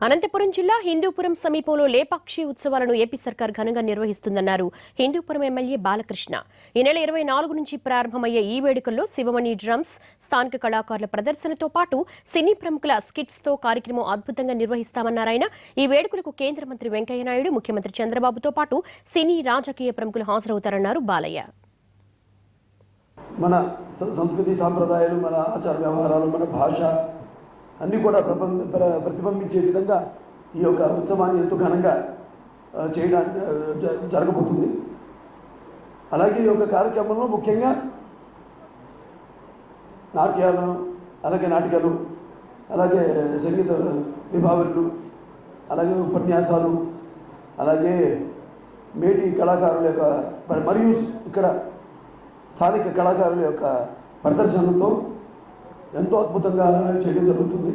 అనంతపురం జిల్లా హిందూపురం సమీపంలో లేపాక్షి ఉత్సవాలను ఏపీ సర్కార్ ఘనంగా నిర్వహిస్తుందన్నారు హిందూపురం ఎమ్మెల్యే బాలకృష్ణ. ఈ నెల 24 నుంచి ప్రారంభమయ్యే ఈ వేడుకల్లో శివమణి డ్రమ్స్, స్థానిక కళాకారుల ప్రదర్శనతో పాటు సినీ ప్రముఖుల స్కిట్స్ తో కార్యక్రమం అద్భుతంగా నిర్వహిస్తామన్నారాయన. ఈ వేడుకలకు కేంద్ర మంత్రి వెంకయ్యనాయుడు, ముఖ్యమంత్రి చంద్రబాబుతో పాటు సినీ రాజకీయ ప్రముఖులు హాజరవుతారన్నారు బాలయ్య. మన సంస్కృతి సాంప్రదాయాలు, మన ఆచార వ్యవహారాలు, మన భాష అన్నీ కూడా ప్రతిబింబించే విధంగా ఈ యొక్క ఉత్సవాన్ని ఎంతో ఘనంగా చేయడానికి జరగబోతుంది. అలాగే ఈ యొక్క కార్యక్రమంలో ముఖ్యంగా నాటకాలు, అలాగే సంగీత విభావరులు, అలాగే ఉపన్యాసాలు, అలాగే మేటి కళాకారుల యొక్క మరియు ఇక్కడ స్థానిక కళాకారుల యొక్క ప్రదర్శనలతో ఎంతో అద్భుతంగా చేయడం జరుగుతుంది.